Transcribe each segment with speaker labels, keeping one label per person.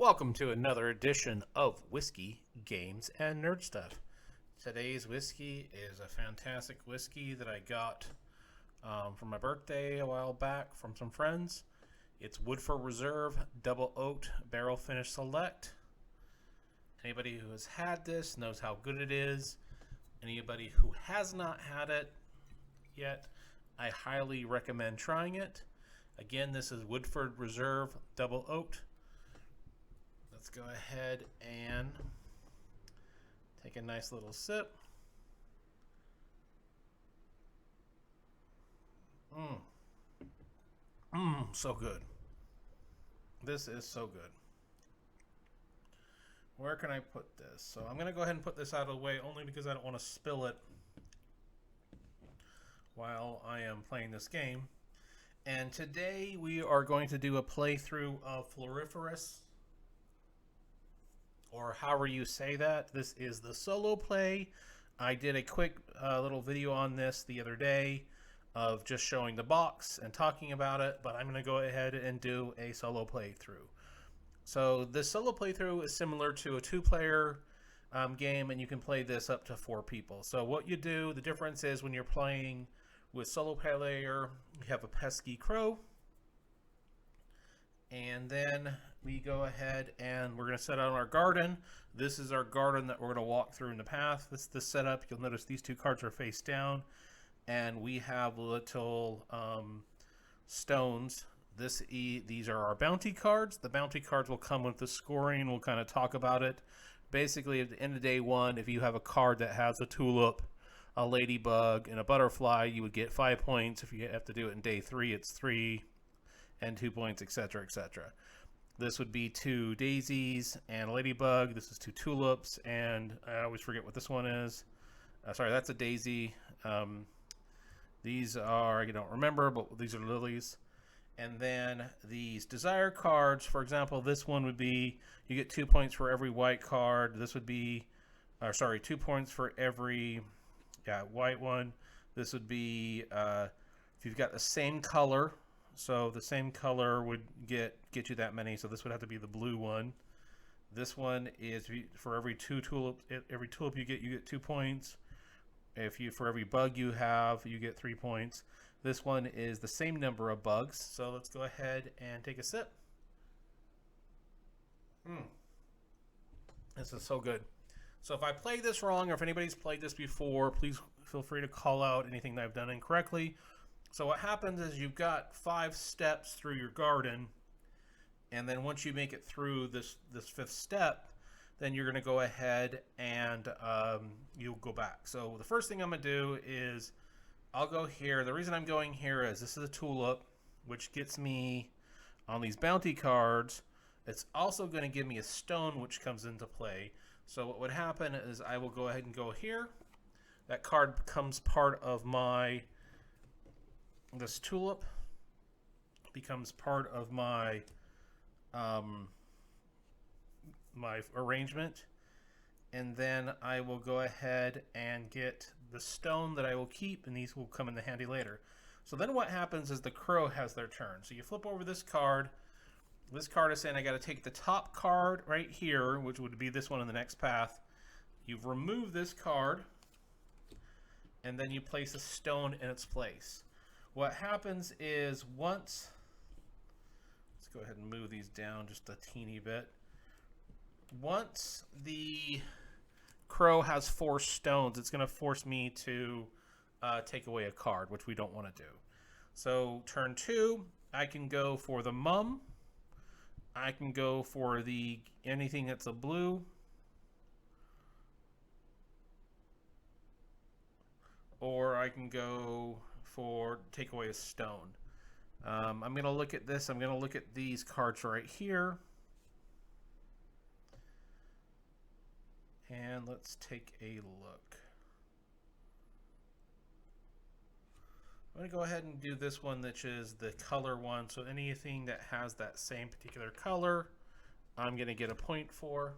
Speaker 1: Welcome to another edition of Whiskey, Games, and Nerd Stuff. Today's whiskey is a fantastic whiskey that I got for my birthday a while back from some friends. It's WoodFord Reserve Double Oaked Barrel Finish Select. Anybody who has had this knows how good it is. Anybody who has not had it yet, I highly recommend trying it. Again, this is WoodFord Reserve Double Oaked. Let's go ahead and take a nice little sip. So good. This is so good. Where can I put this? So I'm going to go ahead and put this out of the way only because I don't want to spill it while I am playing this game. And today we are going to do a playthrough of Floriferous, or however you say that. This is the solo play. I did a quick little video on this the other day of just showing the box and talking about it, but I'm going to go ahead and do a solo playthrough. So this solo playthrough is similar to a two-player game, and you can play this up to 4 people. So what you do, the difference is when you're playing with solo player, you have a pesky crow, and then we go ahead and we're going to set out our garden. This is our garden that we're going to walk through in the path. This is the setup. You'll notice these 2 cards are face down, and we have little stones. These are our bounty cards. The bounty cards will come with the scoring. We'll kind of talk about it. Basically, at the end of day 1, if you have a card that has a tulip, a ladybug, and a butterfly, you would get 5 points. If you have to do it in day 3, it's 3 and 2 points, etc., etc. This would be 2 daisies and a ladybug. This is 2 tulips, and I always forget what this one is. Sorry, that's a daisy. These are, I don't remember, but these are lilies. And then these desire cards, for example, this one would be, you get 2 points for every white card. This would be, 2 points for every white one. This would be, if you've got the same color, so the same color would get you that many. So this would have to be the blue one. This one is for every 2 tulips. Every tulip you get 2 points. For every bug you have, you get 3 points. This one is the same number of bugs. So let's go ahead and take a sip. This is so good. So if I play this wrong, or if anybody's played this before, please feel free to call out anything that I've done incorrectly. So what happens is you've got 5 steps through your garden, and then once you make it through this 5th step, then you're going to go ahead and you'll go back. So the first thing I'm going to do is I'll go here. The reason I'm going here is this is a tulip, which gets me on these bounty cards. It's also going to give me a stone, which comes into play. So what would happen is I will go ahead and go here. That card becomes part of this tulip becomes part of my my arrangement, and then I will go ahead and get the stone that I will keep, and these will come in handy later. So then what happens is the crow has their turn. So you flip over this card. This card is saying I got to take the top card right here, which would be this one in the next path. You've removed this card, and then you place a stone in its place. What happens is let's go ahead and move these down just a teeny bit. Once the crow has 4 stones, it's going to force me to take away a card, which we don't want to do. So turn 2, I can go for the mum. I can go for anything that's a blue. Or I can go for take away a stone. I'm going to look at this. I'm going to look at these cards right here. And let's take a look. I'm going to go ahead and do this one, which is the color one. So anything that has that same particular color, I'm going to get a point for.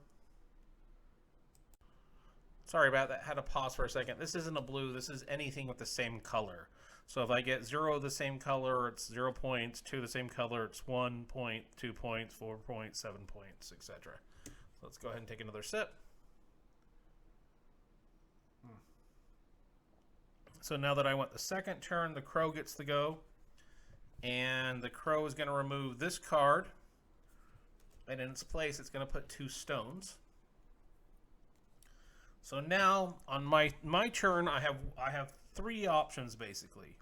Speaker 1: Sorry about that. Had to pause for a second. This isn't a blue. This is anything with the same color. So if I get 0 of the same color, it's 0 points. 2 of the same color, it's 1 point, 2 points, 4 points, 7 points, etc. So let's go ahead and take another sip. So now that I want the second turn, the crow gets to go. And the crow is going to remove this card. And in its place, it's going to put 2 stones. So now, on my turn, I have 3 options, basically.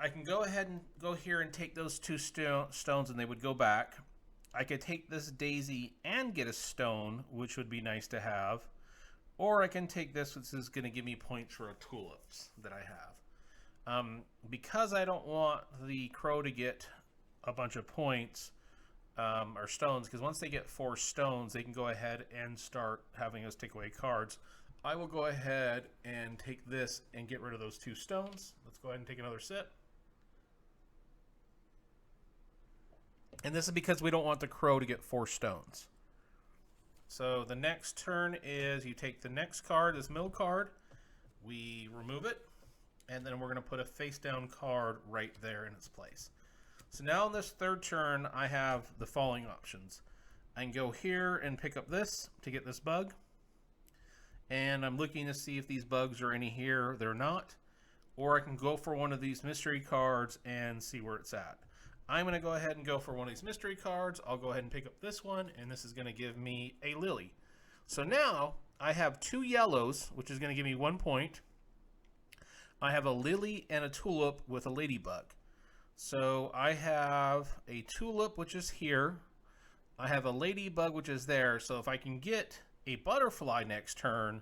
Speaker 1: I can go ahead and go here and take those 2 stones, and they would go back. I could take this daisy and get a stone, which would be nice to have. Or I can take this, which is going to give me points for tulips that I have. Because I don't want the crow to get a bunch of points or stones, because once they get 4 stones, they can go ahead and start having us take away cards. I will go ahead and take this and get rid of those 2 stones. Let's go ahead and take another sip. And this is because we don't want the crow to get 4 stones. So the next turn is you take the next card, this middle card, we remove it, and then we're going to put a face down card right there in its place. So now in this third turn, I have the following options. I can go here and pick up this to get this bug. And I'm looking to see if these bugs are any here. They're not. Or I can go for one of these mystery cards and see where it's at. I'm going to go ahead and go for one of these mystery cards. I'll go ahead and pick up this one, and this is going to give me a lily. So now I have 2 yellows, which is going to give me 1 point. I have a lily and a tulip with a ladybug. So I have a tulip, which is here. I have a ladybug, which is there. So if I can get a butterfly next turn,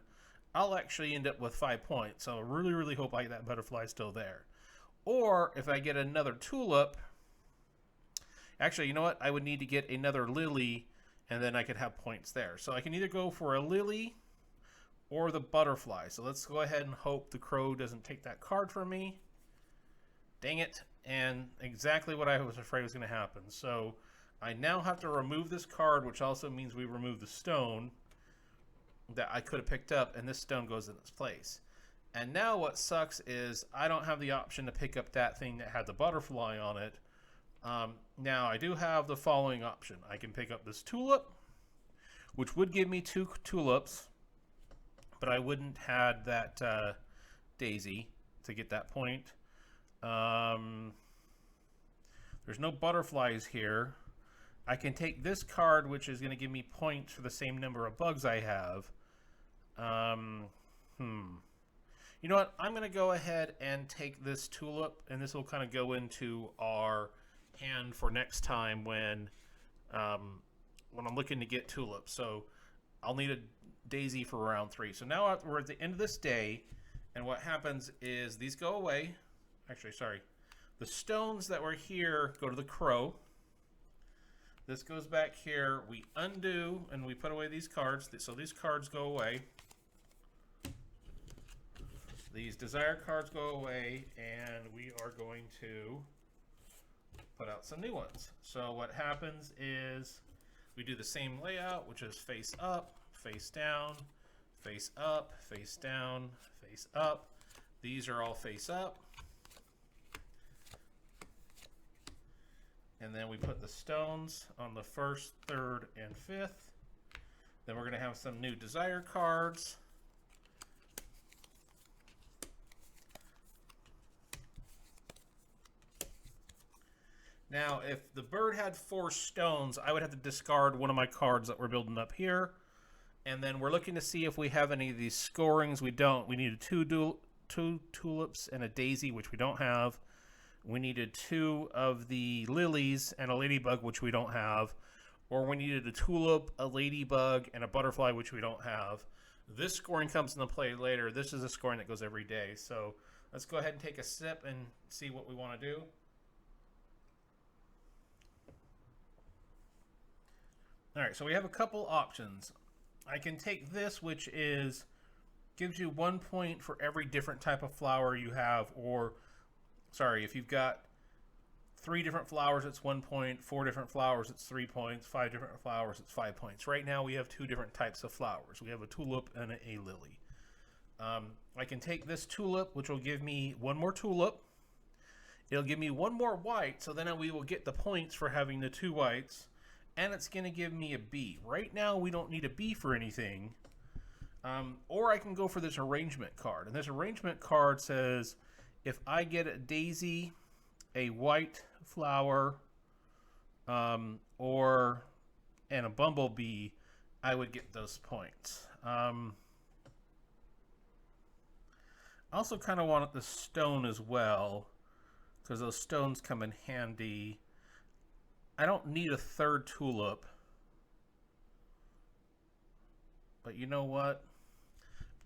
Speaker 1: I'll actually end up with 5 points. So I really, really hope that butterfly is still there. Or if I get another tulip, actually, you know what? I would need to get another lily, and then I could have points there. So I can either go for a lily or the butterfly. So let's go ahead and hope the crow doesn't take that card from me. Dang it. And exactly what I was afraid was going to happen. So I now have to remove this card, which also means we remove the stone that I could have picked up, and this stone goes in its place. And now what sucks is I don't have the option to pick up that thing that had the butterfly on it. Now I do have the following option. I can pick up this tulip, which would give me 2 tulips, but I wouldn't had that daisy to get that point. There's no butterflies here. I can take this card, which is going to give me points for the same number of bugs I have. You know what? I'm going to go ahead and take this tulip, and this will kind of go into our hand for next time when I'm looking to get tulips. So I'll need a daisy for round 3. So now we're at the end of this day, and what happens is these go away. Actually, sorry. The stones that were here go to the crow. This goes back here. We undo, and we put away these cards. So these cards go away. These desire cards go away, and we are going to put out some new ones. So what happens is we do the same layout, which is face up, face down, face up, face down, face up. These are all face up. And then we put the stones on the 1st, 3rd, and 5th. Then we're going to have some new desire cards. Now, if the bird had 4 stones, I would have to discard one of my cards that we're building up here. And then we're looking to see if we have any of these scorings. We don't. We needed 2 tulips and a daisy, which we don't have. We needed 2 of the lilies and a ladybug, which we don't have. Or we needed a tulip, a ladybug, and a butterfly, which we don't have. This scoring comes into play later. This is a scoring that goes every day. So let's go ahead and take a sip and see what we want to do. All right, so we have a couple options. I can take this, which gives you 1 point for every different type of flower you have, or sorry, if you've got 3 different flowers, it's 1 point. 4 different flowers, it's 3 points. 5 different flowers, it's 5 points. Right now, we have 2 different types of flowers. We have a tulip and a lily. I can take this tulip, which will give me one more tulip. It'll give me one more white, so then we will get the points for having the 2 whites. And it's going to give me a B. Right now, we don't need a B for anything. Or I can go for this arrangement card. And this arrangement card says, if I get a daisy, a white flower, and a bumblebee, I would get those points. I also kind of want the stone as well, because those stones come in handy. I don't need a 3rd tulip. But you know what?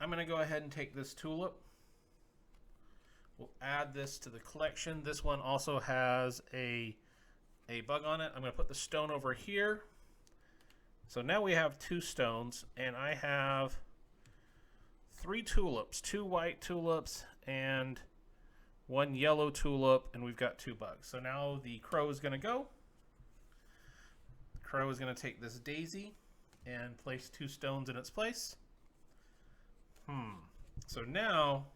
Speaker 1: I'm going to go ahead and take this tulip. We'll add this to the collection. This one also has a bug on it. I'm going to put the stone over here. So now we have 2 stones, and I have 3 tulips, 2 white tulips and 1 yellow tulip, and we've got 2 bugs. So now the crow is going to go. The crow is going to take this daisy and place 2 stones in its place. So now,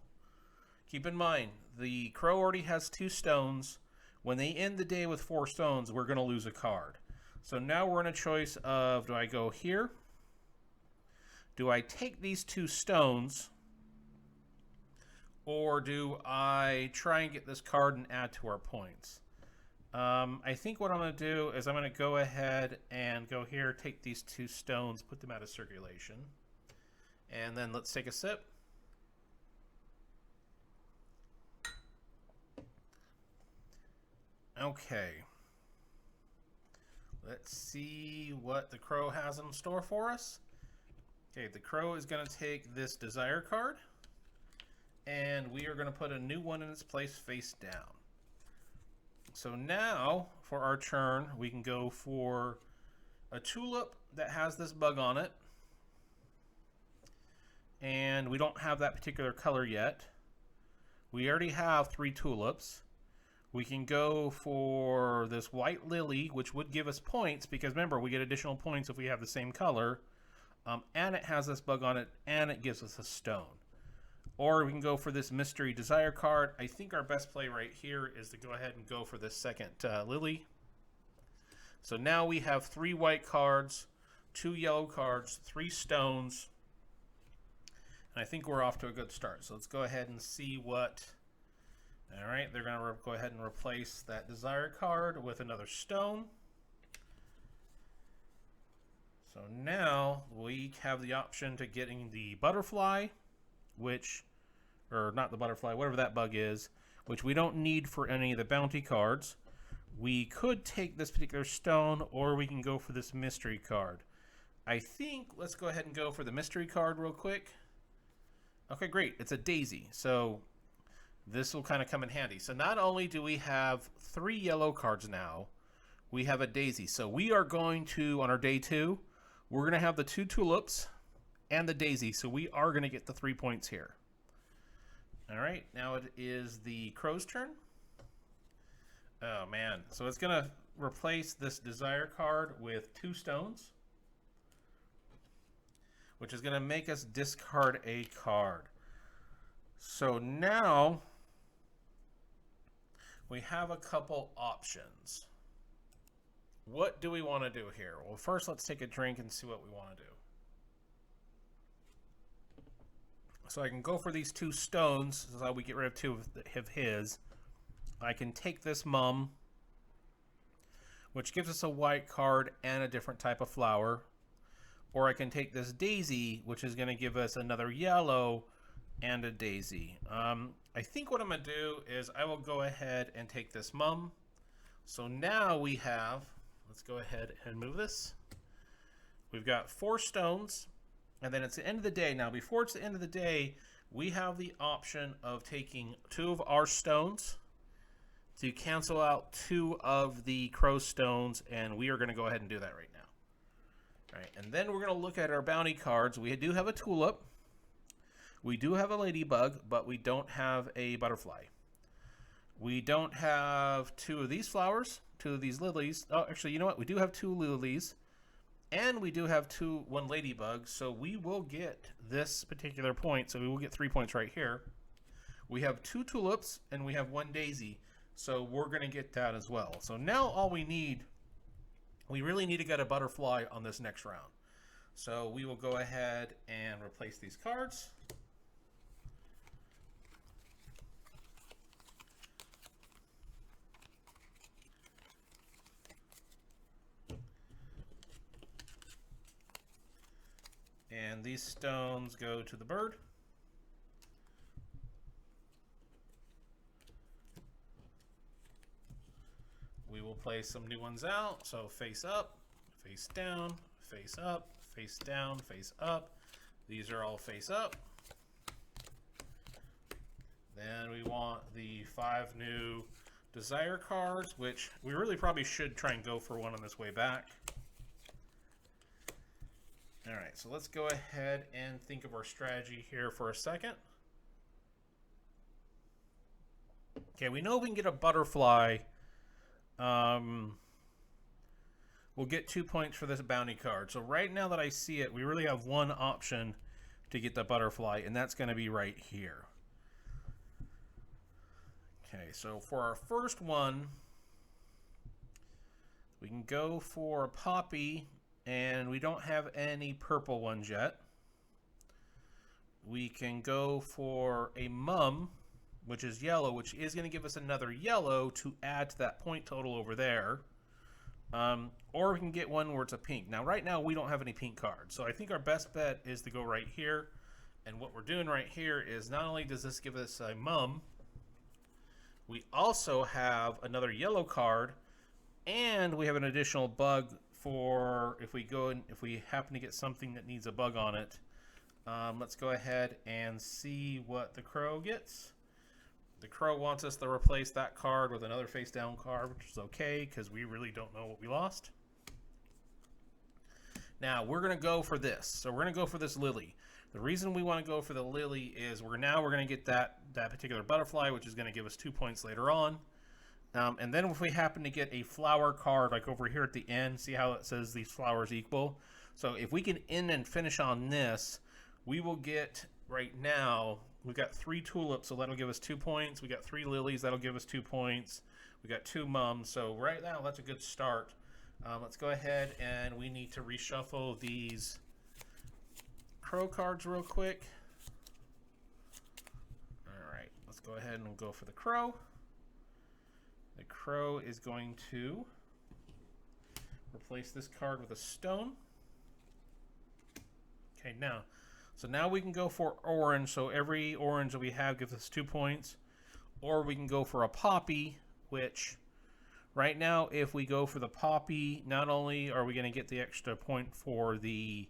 Speaker 1: keep in mind, the crow already has 2 stones. When they end the day with 4 stones, we're going to lose a card. So now we're in a choice of, do I go here? Do I take these 2 stones? Or do I try and get this card and add to our points? I think what I'm going to do is I'm going to go ahead and go here, take these 2 stones, put them out of circulation. And then let's take a sip. Okay. Let's see what the crow has in store for us. Okay, the crow is going to take this desire card, and we are going to put a new one in its place face down. So now, for our turn, we can go for a tulip that has this bug on it. And we don't have that particular color yet. We already have 3 tulips. We can go for this white lily, which would give us points, because remember, we get additional points if we have the same color. And it has this bug on it, and it gives us a stone. Or we can go for this mystery desire card. I think our best play right here is to go ahead and go for this second lily. So now we have 3 white cards, 2 yellow cards, 3 stones. And I think we're off to a good start. So let's go ahead and see what... All right, they're going to go ahead and replace that desire card with another stone. So now we have the option to getting the butterfly, or not the butterfly, whatever that bug is, which we don't need for any of the bounty cards. We could take this particular stone, or we can go for this mystery card. I think let's go ahead and go for the mystery card real quick. Okay, great. It's a daisy. So this will kind of come in handy. So not only do we have 3 yellow cards now, we have a daisy. So we are going to, on our day 2, we're going to have the 2 tulips and the daisy. So we are going to get the 3 points here. All right, now it is the crow's turn. Oh, man. So it's going to replace this desire card with 2 stones, which is going to make us discard a card. So now we have a couple options. What do we want to do here? Well, first let's take a drink and see what we want to do. So I can go for these 2 stones, so we get rid of 2 of his. I can take this mum, which gives us a white card and a different type of flower. Or I can take this daisy, which is going to give us another yellow and a daisy. I think what I'm going to do is I will go ahead and take this mum. So now we have, let's go ahead and move this. We've got 4 stones, and then it's the end of the day. Now, before it's the end of the day, we have the option of taking 2 of our stones to cancel out 2 of the crow stones, and we are going to go ahead and do that right now. All right, and then we're going to look at our bounty cards. We do have a tulip. We do have a ladybug, but we don't have a butterfly. We don't have 2 of these flowers, 2 of these lilies. Oh, actually, you know what? We do have 2 lilies, And we do have one ladybug, so we will get this particular point. So we will get 3 points right here. We have 2 tulips and we have 1 daisy, so we're going to get that as well. So now all we really need to get a butterfly on this next round. So we will go ahead and replace these cards. And these stones go to the bird. We will place some new ones out. So face up, face down, face up, face down, face up. These are all face up. Then we want the 5 new desire cards, which we really probably should try and go for one on this way back. All right, so let's go ahead and think of our strategy here for a second. Okay, we know we can get a butterfly. We'll get 2 points for this bounty card. So right now that I see it, we really have one option to get the butterfly, and that's going to be right here. Okay, so for our first one, we can go for a poppy, and we don't have any purple ones yet. We can go for a mum, which is yellow, which is going to give us another yellow to add to that point total over there. Or we can get one where it's a pink. Now, right now, we don't have any pink cards. So I think our best bet is to go right here. And what we're doing right here is not only does this give us a mum, we also have another yellow card, and we have an additional bug for if we happen to get something that needs a bug on it. Let's go ahead and see what the crow gets. The crow wants us to replace that card with another face down card, which is okay because we really don't know what we lost. Now we're going to go for this. So we're going to go for this lily. The reason we want to go for the lily is we're going to get that particular butterfly, which is going to give us 2 points later on. And then if we happen to get a flower card, like over here at the end, see how it says these flowers equal? So if we can end and finish on this, we will get, right now, we've got 3 tulips, so that'll give us 2 points. We got 3 lilies, that'll give us 2 points. We got 2 mums, so right now that's a good start. Let's go ahead and we need to reshuffle these crow cards real quick. All right, let's go ahead and go for the crow. The crow is going to replace this card with a stone. Okay, now we can go for orange. So every orange that we have gives us 2 points. Or we can go for a poppy, which right now if we go for the poppy, not only are we going to get the extra point for the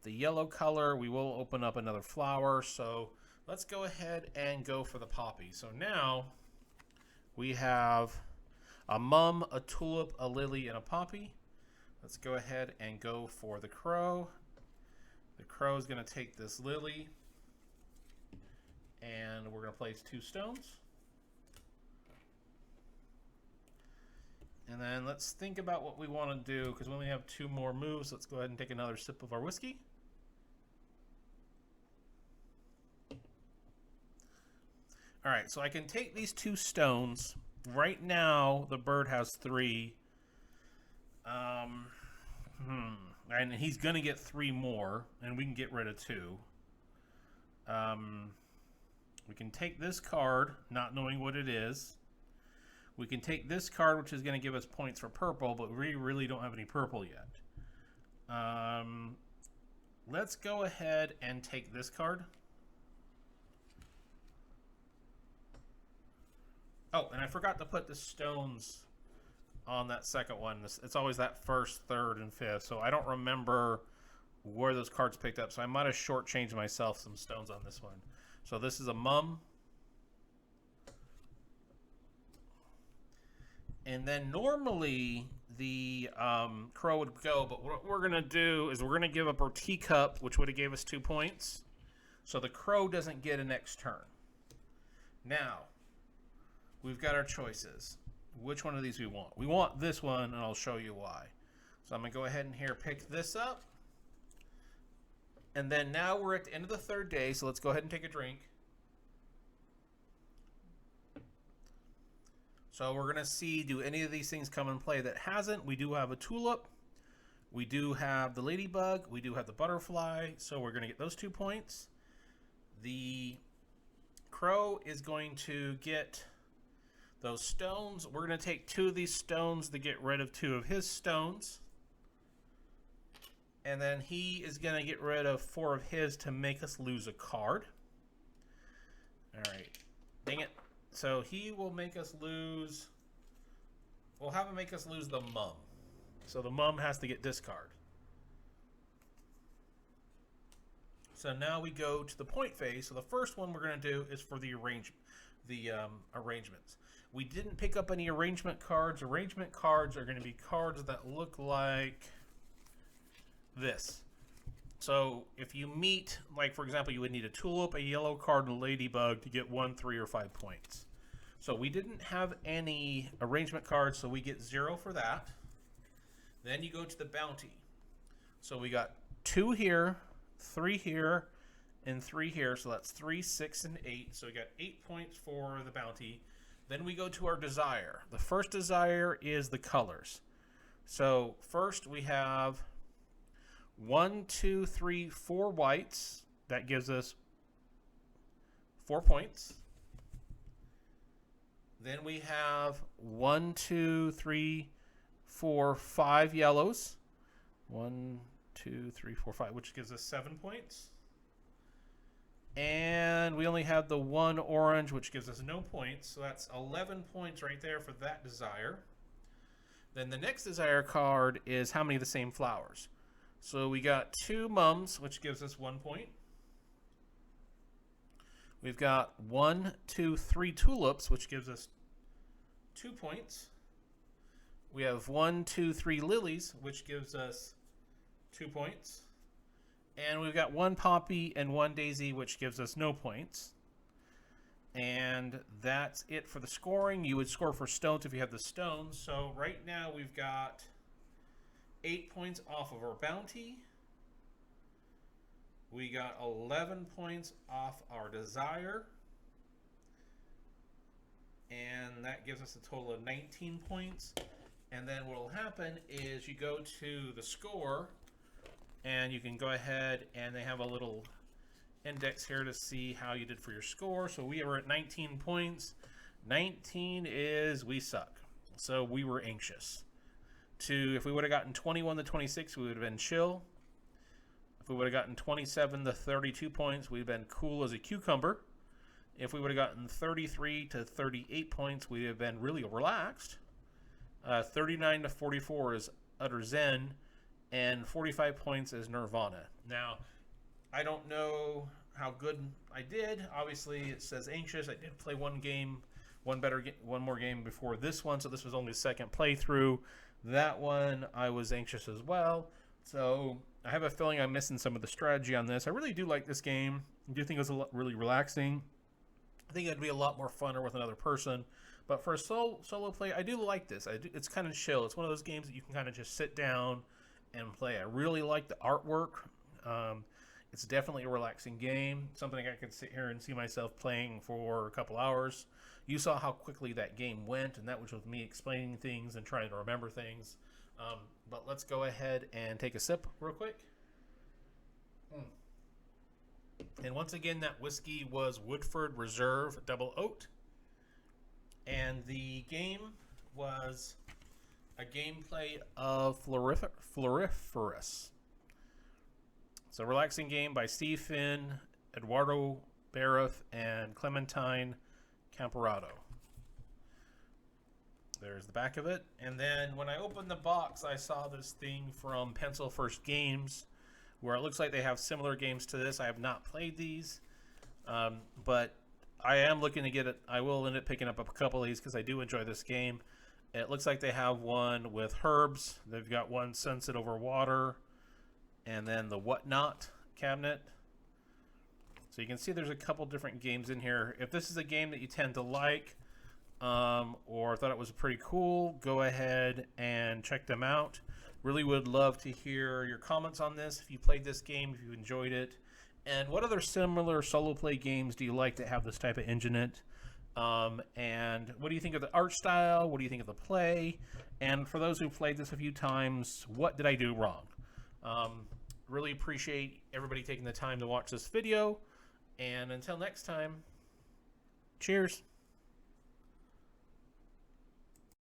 Speaker 1: yellow color, we will open up another flower. So let's go ahead and go for the poppy. So now we have a mum, a tulip, a lily, and a poppy. Let's go ahead and go for the crow. The crow is going to take this lily, and we're going to place 2 stones. And then let's think about what we want to do, because we only have 2 more moves. Let's go ahead and take another sip of our whiskey. All right, so I can take these 2 stones. Right now, the bird has 3. And he's going to get 3 more, and we can get rid of 2. We can take this card, not knowing what it is. We can take this card, which is going to give us points for purple, but we really don't have any purple yet. Let's go ahead and take this card. Oh, and I forgot to put the stones on that second one. It's always that first, third, and fifth, so I don't remember where those cards picked up, so I might have shortchanged myself some stones on this one. So this is a mum. And then normally the crow would go, but what we're going to do is we're going to give up our teacup, which would have gave us 2 points. So the crow doesn't get a next turn. Now, we've got our choices. Which one of these we want? We want this one, and I'll show you why. So I'm going to go ahead and here pick this up. And then now we're at the end of the third day, so let's go ahead and take a drink. So we're going to see, do any of these things come in play that hasn't? We do have a tulip. We do have the ladybug. We do have the butterfly. So we're going to get those 2 points. The crow is going to get those stones. We're going to take 2 of these stones to get rid of 2 of his stones. And then he is going to get rid of 4 of his to make us lose a card. All right. Dang it. So he will make us lose... We'll have him make us lose the mum. So the mum has to get discard. So now we go to the point phase. So the first one we're going to do is for the arrangements. We didn't pick up any arrangement cards. Arrangement cards are going to be cards that look like this. So if you meet, like for example, you would need a tulip, a yellow card, and a ladybug to get 1, 3, or 5 points. So we didn't have any arrangement cards, so we get 0 for that. Then you go to the bounty. So we got 2 here, 3 here, and 3 here. So that's 3, 6, and 8. So we got 8 points for the bounty. Then we go to our desire. The first desire is the colors. So first we have 1, 2, 3, 4 whites. That gives us 4 points. Then we have 1, 2, 3, 4, 5 yellows. 1, 2, 3, 4, 5, which gives us 7 points. And we only have the 1 orange, which gives us no points. So that's 11 points right there for that desire. Then the next desire card is how many of the same flowers. So we got 2 mums, which gives us 1 point. We've got 1, 2, 3 tulips, which gives us 2 points. We have 1, 2, 3 lilies, which gives us 2 points. And we've got 1 poppy and 1 daisy, which gives us no points. And that's it for the scoring. You would score for stones if you have the stones. So right now we've got 8 points off of our bounty. We got 11 points off our desire. And that gives us a total of 19 points. And then what will happen is you go to the score, and you can go ahead, and they have a little index here to see how you did for your score. So we were at 19 points. 19 is we suck. So we were anxious. If we would have gotten 21 to 26, we would have been chill. If we would have gotten 27 to 32 points, we'd have been cool as a cucumber. If we would have gotten 33 to 38 points, we'd have been really relaxed. 39 to 44 is utter zen, and 45 points is nirvana. Now, I don't know how good I did. Obviously, it says anxious. I did play one more game before this one, so this was only the second playthrough. That one, I was anxious as well. So I have a feeling I'm missing some of the strategy on this. I really do like this game. I do think it was really relaxing. I think it'd be a lot more funner with another person. But for a solo play, I do like this. It's kind of chill. It's one of those games that you can kind of just sit down and play. I really like the artwork. It's definitely a relaxing game. Something I could sit here and see myself playing for a couple hours. You saw how quickly that game went, and that was with me explaining things and trying to remember things. But let's go ahead and take a sip real quick. And once again, that whiskey was WoodFord Reserve Double Oat. And the game was a gameplay of Floriferous. It's a relaxing game by Steve Finn, Eduardo Barrett, and Clementine Camperato. There's the back of it. And then when I opened the box, I saw this thing from Pencil First Games, where it looks like they have similar games to this. I have not played these, but I am looking to get it. I will end up picking up a couple of these because I do enjoy this game. It looks like they have one with herbs. They've got one Sunset Over Water, and then the Whatnot cabinet. So you can see there's a couple different games in here. If this is a game that you tend to like, or thought it was pretty cool, go ahead and check them out. Really would love to hear your comments on this. If you played this game, if you enjoyed it, and what other similar solo play games do you like that have this type of engine in it? And what do you think of the art style? What do you think of the play? And for those who've played this a few times, what did I do wrong? Really appreciate everybody taking the time to watch this video. And until next time, cheers.